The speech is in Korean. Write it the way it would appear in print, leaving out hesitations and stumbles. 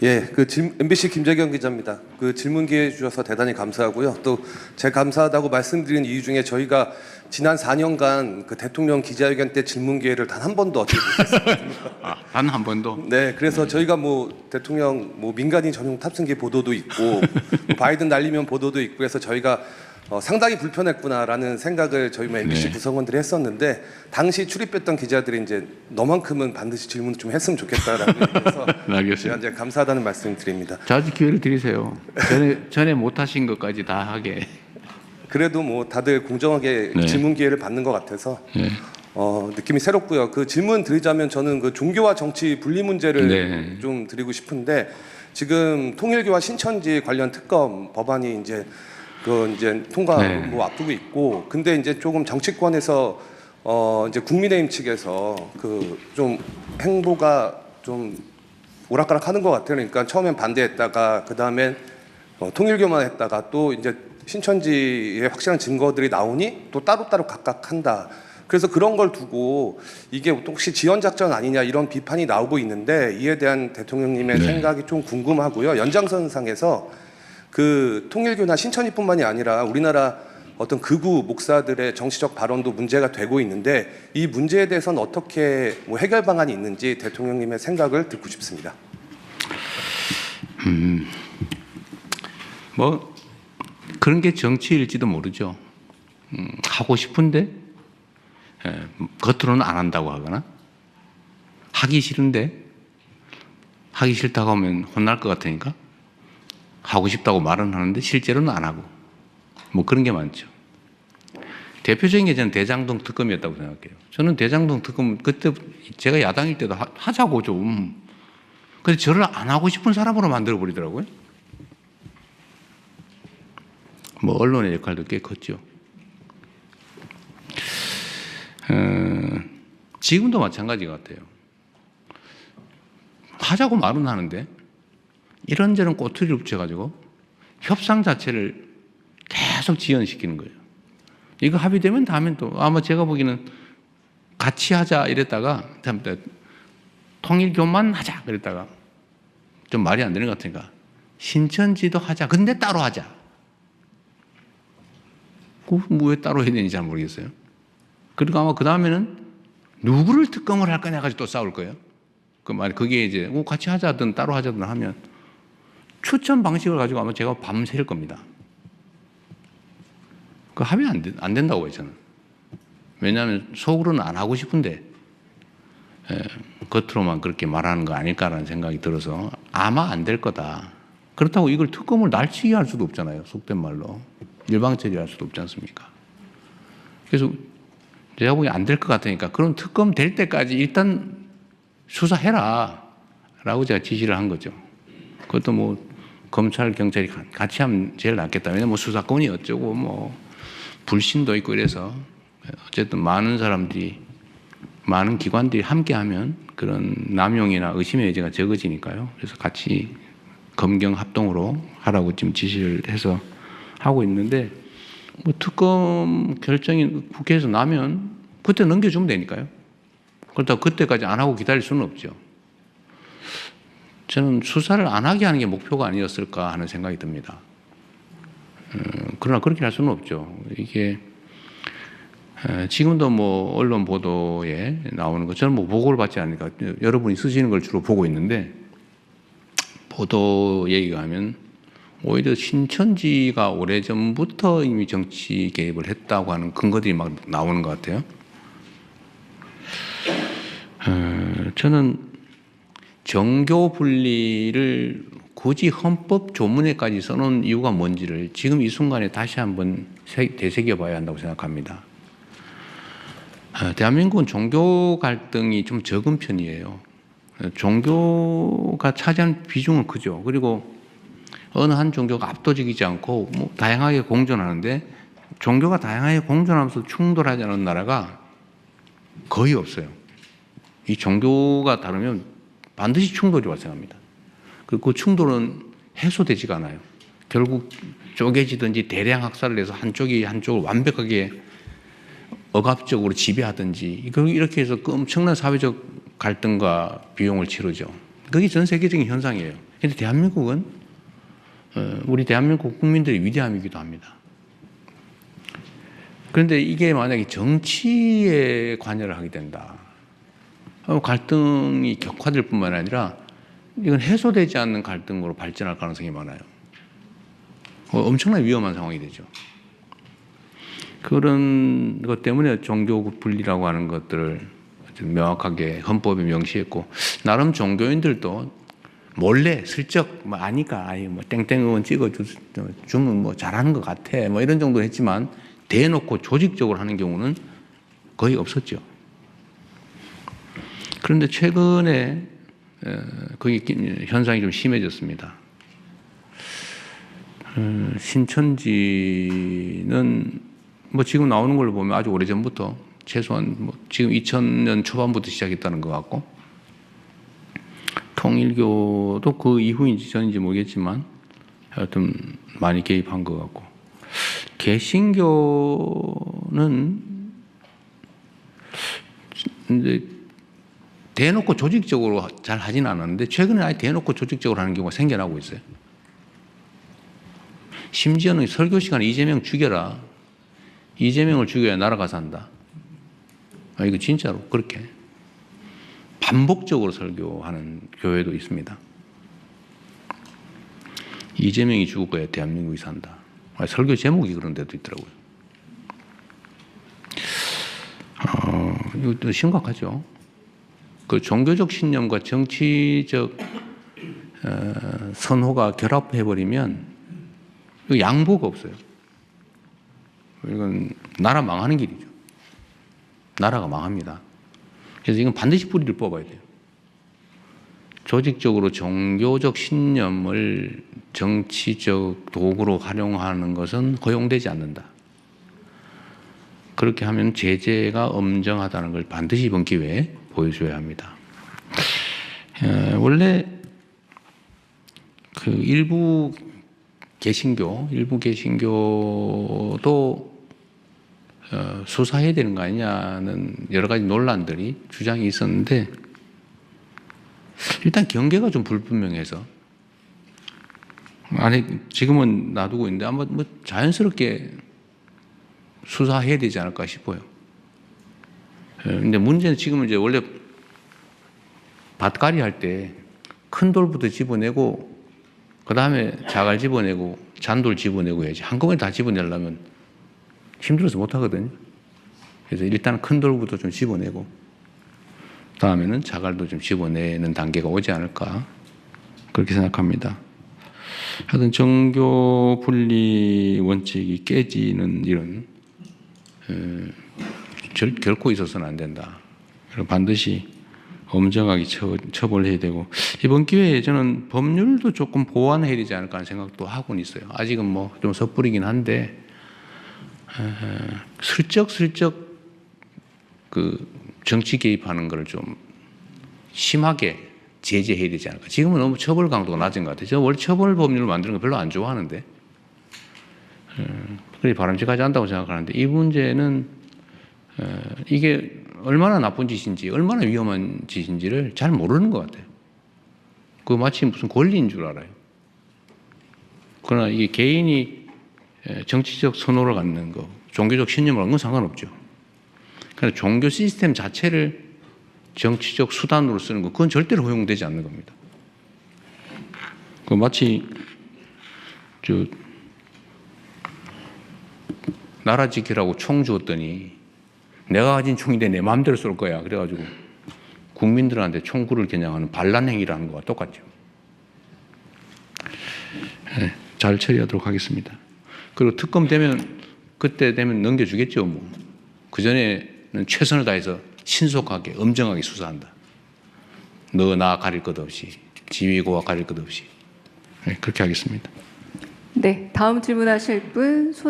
예, MBC 김재경 기자입니다. 그 질문 기회 주셔서 대단히 감사하고요. 또 제가 감사하다고 말씀드린 이유 중에 저희가 지난 4년간 그 대통령 기자회견 때 질문 기회를 단 한 번도 얻지 못했습니다. 단 한 번도? 네, 그래서 저희가 뭐 대통령 뭐 민간인 전용 탑승기 보도도 있고 뭐 바이든 날리면 보도도 있고 해서 저희가 상당히 불편했구나라는 생각을 저희 MBC 네. 구성원들이 했었는데 당시 출입했던 기자들이 이제 너만큼은 반드시 질문을 좀 했으면 좋겠다라고 얘기해서 알겠습니다. 제가 이제 감사하다는 말씀 드립니다. 자주 기회를 드리세요. 전에 못하신 것까지 다 하게. 그래도 뭐 다들 공정하게 네. 질문 기회를 받는 것 같아서 네. 느낌이 새롭고요. 그 질문 드리자면 저는 그 종교와 정치 분리 문제를 네. 좀 드리고 싶은데 지금 통일교와 신천지 관련 특검 법안이 이제 통과 네. 뭐 앞두고 있고 근데 이제 조금 정치권에서 이제 국민의힘 측에서 그 좀 행보가 좀 오락가락하는 것 같아요. 그러니까 처음엔 반대했다가 그 다음엔 통일교만 했다가 또 이제 신천지의 확실한 증거들이 나오니 또 따로따로 각각 한다. 그래서 그런 걸 두고 이게 혹시 지연 작전 아니냐 이런 비판이 나오고 있는데 이에 대한 대통령님의 네. 생각이 좀 궁금하고요. 연장선상에서 그 통일교나 신천지뿐만이 아니라 우리나라 어떤 극우 목사들의 정치적 발언도 문제가 되고 있는데 이 문제에 대해서는 어떻게 뭐 해결 방안이 있는지 대통령님의 생각을 듣고 싶습니다. 뭐 그런 게 정치일지도 모르죠. 하고 싶은데 겉으로는 안 한다고 하거나 하기 싫은데 하기 싫다고 하면 혼날 것 같으니까 하고 싶다고 말은 하는데 실제로는 안 하고 뭐 그런 게 많죠. 대표적인 게 저는 대장동 특검이었다고 생각해요. 저는 대장동 특검 그때 제가 야당일 때도 하자고 좀. 근데 저를 안 하고 싶은 사람으로 만들어 버리더라고요. 뭐 언론의 역할도 꽤 컸죠. 지금도 마찬가지 같아요. 하자고 말은 하는데 이런저런 꼬투리를 붙여가지고 협상 자체를 계속 지연시키는 거예요. 이거 합의되면 다음엔 또 아마 제가 보기에는 같이 하자 이랬다가 통일교만 하자 그랬다가 좀 말이 안 되는 것 같으니까 신천지도 하자. 근데 따로 하자. 왜 따로 해야 되는지 잘 모르겠어요. 그리고 아마 그 다음에는 누구를 특검을 할 거냐 가지고 또 싸울 거예요. 그 말 그게 이제 같이 하자든 따로 하자든 하면 추천 방식을 가지고 아마 제가 밤샐 겁니다. 그 합의 안 된다고 해요, 저는. 왜냐하면 속으로는 안 하고 싶은데 겉으로만 그렇게 말하는 거 아닐까라는 생각이 들어서 아마 안 될 거다. 그렇다고 이걸 특검을 날치기 할 수도 없잖아요. 속된 말로. 일방처리할 수도 없지 않습니까? 그래서 제가 보기엔 안 될 것 같으니까 그럼 특검 될 때까지 일단 수사해라 라고 제가 지시를 한 거죠. 그것도 뭐 검찰, 경찰이 같이 하면 제일 낫겠다. 왜냐면 뭐 수사권이 어쩌고 뭐 불신도 있고 이래서 어쨌든 많은 사람들이 많은 기관들이 함께 하면 그런 남용이나 의심의 여지가 적어지니까요. 그래서 같이 검경 합동으로 하라고 지금 지시를 해서 하고 있는데 뭐 특검 결정이 국회에서 나면 그때 넘겨주면 되니까요. 그렇다고 그때까지 안 하고 기다릴 수는 없죠. 저는 수사를 안 하게 하는 게 목표가 아니었을까 하는 생각이 듭니다. 그러나 그렇게 할 수는 없죠. 이게 지금도 뭐 언론 보도에 나오는 거 저는 뭐 보고를 받지 않으니까 여러분이 쓰시는 걸 주로 보고 있는데 보도 얘기가 하면 오히려 신천지가 오래전부터 이미 정치 개입을 했다고 하는 근거들이 막 나오는 것 같아요. 저는 정교 분리를 굳이 헌법 조문에까지 써놓은 이유가 뭔지를 지금 이 순간에 다시 한번 되새겨봐야 한다고 생각합니다. 대한민국은 종교 갈등이 좀 적은 편이에요. 종교가 차지하는 비중은 크죠. 그리고 어느 한 종교가 압도적이지 않고 뭐 다양하게 공존하는데 종교가 다양하게 공존하면서 충돌하지 않은 나라가 거의 없어요. 이 종교가 다르면 반드시 충돌이 발생합니다. 그리고 그 충돌은 해소되지가 않아요. 결국 쪼개지든지 대량 학살을 해서 한쪽이 한쪽을 완벽하게 억압적으로 지배하든지 이렇게 해서 엄청난 사회적 갈등과 비용을 치르죠. 그게 전 세계적인 현상이에요. 근데 대한민국은 우리 대한민국 국민들의 위대함이기도 합니다. 그런데 이게 만약에 정치에 관여를 하게 된다. 갈등이 격화될 뿐만 아니라 이건 해소되지 않는 갈등으로 발전할 가능성이 많아요. 엄청나게 위험한 상황이 되죠. 그런 것 때문에 종교 분리라고 하는 것들을 명확하게 헌법에 명시했고, 나름 종교인들도 몰래 슬쩍 뭐 아니까 뭐 땡땡 의원 찍어주면 뭐 잘하는 것 같아 뭐 이런 정도 했지만 대놓고 조직적으로 하는 경우는 거의 없었죠. 그런데 최근에 거기 현상이 좀 심해졌습니다. 신천지는 뭐 지금 나오는 걸로 보면 아주 오래전부터 최소한 뭐 지금 2000년 초반부터 시작했다는 것 같고, 통일교도 그 이후인지 전인지 모르겠지만 하여튼 많이 개입한 것 같고, 개신교는 이제 대놓고 조직적으로 잘 하지는 않았는데 최근에 아예 대놓고 조직적으로 하는 경우가 생겨나고 있어요. 심지어는 설교 시간에 이재명 죽여라. 이재명을 죽여야 나라가 산다. 이거 진짜로 그렇게 반복적으로 설교하는 교회도 있습니다. 이재명이 죽어야 대한민국이 산다. 설교 제목이 그런 데도 있더라고요. 이것도 심각하죠. 그 종교적 신념과 정치적 선호가 결합해버리면 양보가 없어요. 이건 나라 망하는 길이죠. 나라가 망합니다. 그래서 이건 반드시 뿌리를 뽑아야 돼요. 조직적으로 종교적 신념을 정치적 도구로 활용하는 것은 허용되지 않는다. 그렇게 하면 제재가 엄정하다는 걸 반드시 이번 기회에 보여줘야 합니다. 원래 그 일부 개신교도 수사해야 되는 거 아니냐는 여러 가지 논란들이 주장이 있었는데, 일단 경계가 좀 불분명해서 아니 지금은 놔두고 있는데 아마 뭐 자연스럽게 수사해야 되지 않을까 싶어요. 근데 문제는 지금은 이제 원래 밭갈이 할 때 큰 돌부터 집어내고 그 다음에 자갈 집어내고 잔돌 집어내고 해야지. 한꺼번에 다 집어내려면 힘들어서 못 하거든요. 그래서 일단 큰 돌부터 좀 집어내고 다음에는 자갈도 좀 집어내는 단계가 오지 않을까 그렇게 생각합니다. 하여튼 정교 분리 원칙이 깨지는 이런 결코 있어서는 안 된다. 반드시 엄정하게 처벌해야 되고, 이번 기회에 저는 법률도 조금 보완해야 되지 않을까 하는 생각도 하고는 있어요. 아직은 뭐 좀 섣부르긴 한데 슬쩍 그 정치 개입하는 걸 좀 심하게 제재해야 되지 않을까. 지금은 너무 처벌 강도가 낮은 것 같아요. 저 원래 처벌 법률을 만드는 거 별로 안 좋아하는데 그게 바람직하지 않다고 생각하는데, 이 문제는 이게 얼마나 나쁜 짓인지 얼마나 위험한 짓인지를 잘 모르는 것 같아요. 그거 마치 무슨 권리인 줄 알아요. 그러나 이게 개인이 정치적 선호를 갖는 거, 종교적 신념을 갖는 건 상관없죠. 그러나 종교 시스템 자체를 정치적 수단으로 쓰는 거, 그건 절대로 허용되지 않는 겁니다. 그 마치 나라 지키라고 총 주었더니 내가 가진 총인데 내 마음대로 쏠 거야. 그래가지고 국민들한테 총구를 겨냥하는 반란 행위를 하는 거와 똑같죠. 네, 잘 처리하도록 하겠습니다. 그리고 특검 되면 그때 되면 넘겨주겠죠. 뭐. 그전에는 최선을 다해서 신속하게 엄정하게 수사한다. 너 나 가릴 것 없이, 지휘고와 가릴 것 없이. 네, 그렇게 하겠습니다. 네, 다음 질문하실 분